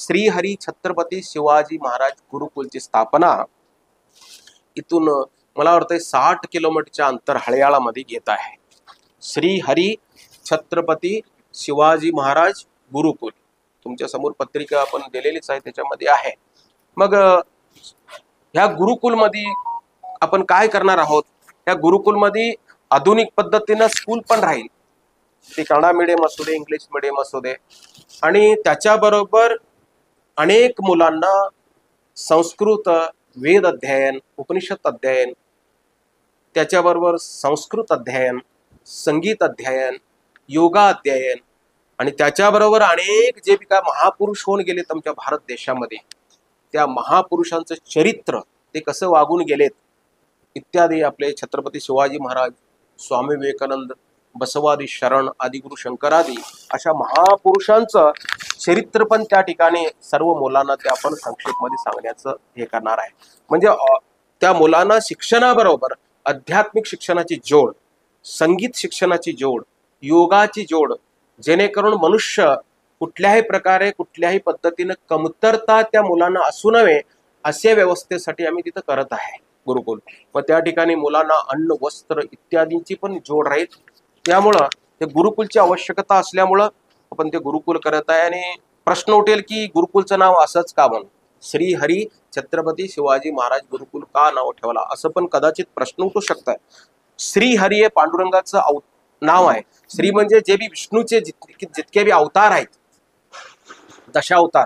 श्रीहरी छत्रपती शिवाजी महाराज गुरुकुलची स्थापना इथून मला वाटतं 60 किलोमीटरच्या अंतर हळयाळामध्ये येत आहे. श्रीहरी छत्रपती शिवाजी महाराज गुरुकुल तुमच्या समोर पत्रिका आपण दिलेलीच आहे, त्याच्यामध्ये आहे. मग ह्या गुरुकुलमध्ये आपण काय करणार आहोत? या गुरुकुलमध्ये आधुनिक पद्धतीनं स्कूल पण राहील, ते कन्नडा मीडियम असू दे, इंग्लिश मीडियम असू दे, आणि त्याच्याबरोबर अनेक मुलांना संस्कृत वेद अध्ययन, उपनिषद अध्ययन, त्याच्याबरोबर संस्कृत अध्ययन, संगीत अध्ययन, योगा अध्ययन, आणि त्याच्याबरोबर अनेक जे काय महापुरुष होऊन गेले आमच्या भारत देशामध्ये, त्या महापुरुषांचं चरित्र ते कसं वागून गेलेत इत्यादी आपले छत्रपती शिवाजी महाराज, स्वामी विवेकानंद, बसवादी शरण, आदिगुरु शंकरादी अशा महापुरुषांचं चरित्र पण त्या ठिकाणी सर्व मुलांना ते आपण संक्षेपमध्ये सांगण्याचं हे करणार आहे. म्हणजे त्या मुलांना शिक्षणाबरोबर आध्यात्मिक शिक्षणाची जोड, संगीत शिक्षणाची जोड, योगाची जोड, जेणेकरून मनुष्य कुठल्याही प्रकारे कुठल्याही पद्धतीने कमतरता त्या मुलांना असू नये अशा व्यवस्थेसाठी आम्ही तिथं करत आहे गुरुकुल. व त्या ठिकाणी मुलांना अन्न, वस्त्र इत्यादींची पण जोड राहील. त्यामुळं ते गुरुकुलची आवश्यकता असल्यामुळं आपण ते गुरुकुल करत आहे. आणि प्रश्न उठेल की गुरुकुलचं नाव असंच का म्हणून, श्री हरी छत्रपती शिवाजी महाराज गुरुकुल का नाव ठेवला, असं पण कदाचित प्रश्न उठू शकतात. श्री हरी हे पांडुरंगाचं नाव आहे. श्री म्हणजे जे बी विष्णूचे जितके बी अवतार आहेत, दशावतार,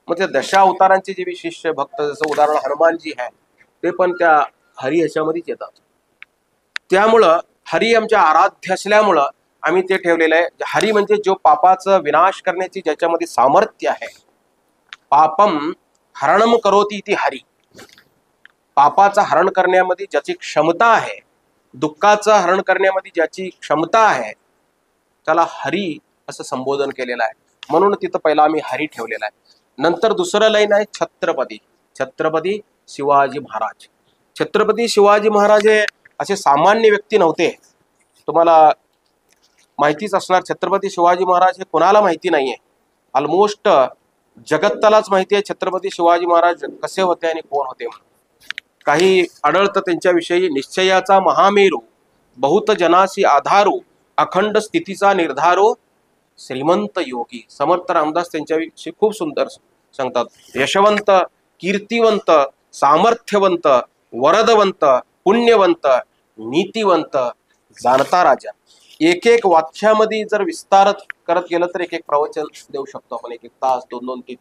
मग त्या दशावतारांचे जे विशिष्ट भक्त, जसं उदाहरण हनुमानजी आहे, ते पण त्या हरी ह्याच्यामध्येच येतात. त्यामुळं हरी आमच्या आराध्य असल्यामुळं आम्ही ते ठेवलेलं आहे. हरी म्हणजे जो पापाचा विनाश करण्याची ज्याच्यामध्ये सामर्थ्य आहे, पापम हरणम करोती ती हरी, पापाचा हरण करण्यामध्ये ज्याची क्षमता आहे, दुःखाचं हरण करण्यामध्ये ज्याची क्षमता आहे, त्याला हरी असं संबोधन केलेलं आहे. म्हणून तिथं पहिला आम्ही हरी ठेवलेला आहे. नंतर दुसरं लाईन आहे छत्रपती, छत्रपती शिवाजी महाराज. छत्रपती शिवाजी महाराज हे असे सामान्य व्यक्ती नव्हते. तुम्हाला माहितीच असणार, छत्रपती शिवाजी महाराज हे कोणाला माहिती नाहीये. ऑलमोस्ट जगत्तालाच माहिती आहे छत्रपती शिवाजी महाराज कसे होते आणि कोण होते. काही आढळतं त्यांच्याविषयी, निश्चयाचा महामेरू, बहुत जनासी आधारू, अखंड स्थितीचा निर्धारो, श्रीमंत योगी. समर्थ रामदास त्यांच्याविषयी खूप सुंदर सांगतात. यशवंत, कीर्तिवंत, सामर्थ्यवंत, वरदवंत, पुण्यवंत, नीतिवंत, जाणता राजा. एक एक वाक्यामध्ये जर विस्तार करत गेलं तर एक एक प्रवचन देऊ शकतो आपण, एक एक तास, 2-2,